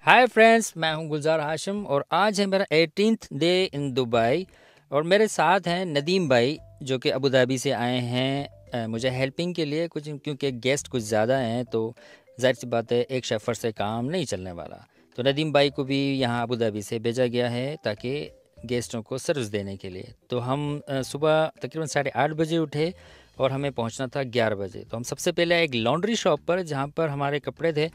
Hi friends, मैं हूं गुलजार हाशिम और आज है मेरा 18th डे इन दुबई। और मेरे साथ हैं नदीम भाई जो कि अबू धाबी से आए हैं मुझे हेल्पिंग के लिए कुछ, क्योंकि गेस्ट कुछ ज़्यादा हैं तो जाहिर सी बात है एक शेफ़र से काम नहीं चलने वाला। तो नदीम भाई को भी यहाँ अबू धाबी से भेजा गया है ताकि गेस्टों को सर्विस देने के लिए। तो हम सुबह तकरीबन 8:30 बजे उठे और हमें पहुँचना था 11 बजे। तो हम सबसे पहले एक लॉन्ड्री शॉप पर जहाँ पर हमारे कपड़े थे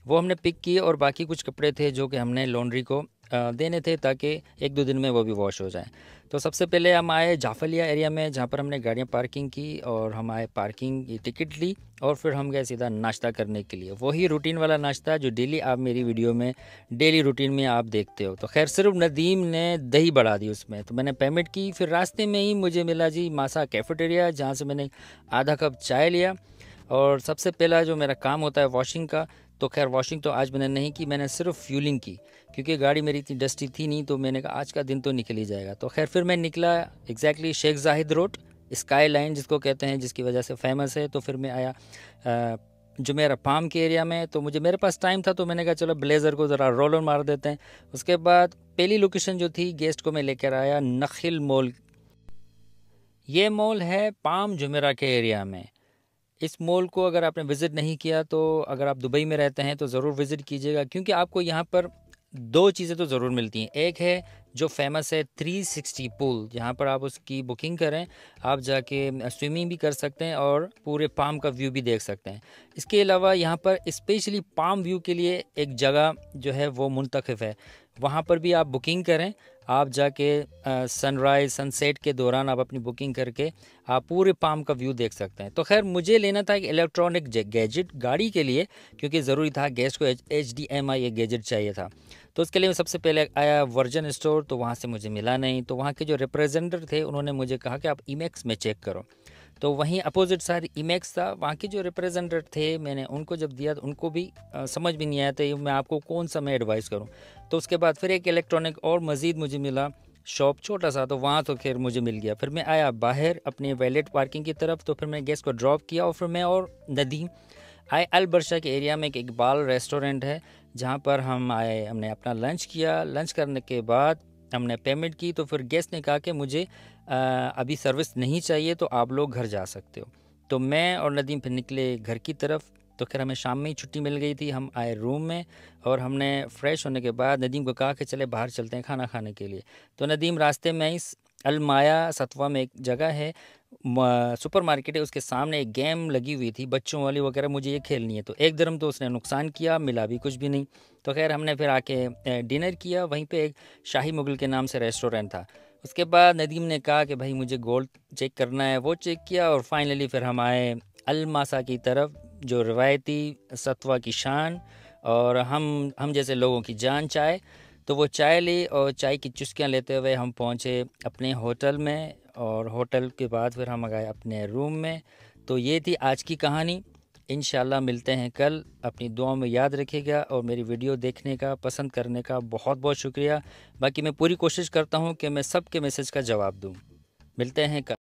वो हमने पिक किए और बाकी कुछ कपड़े थे जो कि हमने लॉन्ड्री को देने थे ताकि एक दो दिन में वो भी वॉश हो जाएं। तो सबसे पहले हम आए जाफलिया एरिया में जहाँ पर हमने गाड़ियाँ पार्किंग की और हम आए, पार्किंग की टिकट ली और फिर हम गए सीधा नाश्ता करने के लिए। वही रूटीन वाला नाश्ता जो डेली आप मेरी वीडियो में डेली रूटीन में आप देखते हो। तो खैर सिर्फ नदीम ने दही बढ़ा दी उसमें, तो मैंने पेमेंट की। फिर रास्ते में ही मुझे मिला जी मासा कैफेटेरिया, जहाँ से मैंने आधा कप चाय लिया। और सबसे पहला जो मेरा काम होता है वॉशिंग का, तो खैर वॉशिंग तो आज मैंने नहीं की, मैंने सिर्फ फ्यूलिंग की क्योंकि गाड़ी मेरी इतनी डस्टी थी नहीं। तो मैंने कहा आज का दिन तो निकल ही जाएगा। तो खैर फिर मैं निकला exactly Sheikh Zayed Road, skyline जिसको कहते हैं, जिसकी वजह से फेमस है। तो फिर मैं आया जो मेरा पाम के एरिया में। तो मेरे पास टाइम था तो मैंने कहा चलो ब्लेज़र को ज़रा रोल ऑन मार देते हैं। उसके बाद पहली लोकेशन जो थी गेस्ट को मैं लेकर आया नखिल मॉल। ये मॉल है पाम जुमेरा के एरिया में। इस मॉल को अगर आपने विज़िट नहीं किया तो अगर आप दुबई में रहते हैं तो ज़रूर विज़िट कीजिएगा, क्योंकि आपको यहाँ पर दो चीज़ें तो ज़रूर मिलती हैं। एक है जो फेमस है 360 पूल, जहाँ पर आप उसकी बुकिंग करें, आप जाके स्विमिंग भी कर सकते हैं और पूरे पाम का व्यू भी देख सकते हैं। इसके अलावा यहाँ पर स्पेशली पाम व्यू के लिए एक जगह जो है वो मुंतखब है, वहाँ पर भी आप बुकिंग करें। आप जाके सनराइज़ सनसेट के दौरान आप अपनी बुकिंग करके आप पूरे पाम का व्यू देख सकते हैं। तो खैर मुझे लेना था एक इलेक्ट्रॉनिक गैजेट गाड़ी के लिए, क्योंकि ज़रूरी था गेस्ट को HDMI एक गैजेट चाहिए था। तो उसके लिए मैं सबसे पहले आया वर्जन स्टोर, तो वहाँ से मुझे मिला नहीं। तो वहाँ के जो रिप्रेजेंटेटिव थे उन्होंने मुझे कहा कि आप इमेक्स में चेक करो। तो वहीं अपोजिट साइड इमेक्स था। वहाँ के जो रिप्रेजेंटेटिव थे मैंने उनको जब दिया तो उनको भी समझ भी नहीं आया था मैं आपको कौन सा मैं एडवाइस करूँ। तो उसके बाद फिर एक इलेक्ट्रॉनिक और मज़ीद मुझे मिला शॉप छोटा सा, तो वहाँ तो खैर मुझे मिल गया। फिर मैं आया बाहर अपने वैलेट पार्किंग की तरफ। तो फिर मैं गेस्ट को ड्रॉप किया और फिर मैं और नदीम आए अल बरशा के एरिया में एक इकबाल रेस्टोरेंट है, जहाँ पर हम आए, हमने अपना लंच किया। लंच करने के बाद हमने पेमेंट की। तो फिर गेस्ट ने कहा कि मुझे अभी सर्विस नहीं चाहिए तो आप लोग घर जा सकते हो। तो मैं और नदीम फिर निकले घर की तरफ। तो खैर हमें शाम में ही छुट्टी मिल गई थी। हम आए रूम में और हमने फ्रेश होने के बाद नदीम को कहा कि चले बाहर चलते हैं खाना खाने के लिए। तो नदीम रास्ते में इस अलमाया सतवा में एक जगह है, सुपर मार्केट है, उसके सामने एक गेम लगी हुई थी बच्चों वाली वगैरह, मुझे ये खेलनी है। तो एक दरम तो उसने नुकसान किया, मिला भी कुछ भी नहीं। तो खैर हमने फिर आके डिनर किया। वहीं पे एक शाही मुगल के नाम से रेस्टोरेंट था। उसके बाद नदीम ने कहा कि भाई मुझे गोल्ड चेक करना है, वो चेक किया। और फाइनली फिर हम आए अलमासा की तरफ, जो रिवायती सतवा की शान और हम जैसे लोगों की जान चाय। तो वो चाय ली और चाय की चुस्कियाँ लेते हुए हम पहुँचे अपने होटल में। और होटल के बाद फिर हम गए अपने रूम में। तो ये थी आज की कहानी। इंशाल्लाह मिलते हैं कल। अपनी दुआओं में याद रखिएगा और मेरी वीडियो देखने का, पसंद करने का बहुत बहुत शुक्रिया। बाकी मैं पूरी कोशिश करता हूँ कि मैं सबके मैसेज का जवाब दूँ। मिलते हैं कल।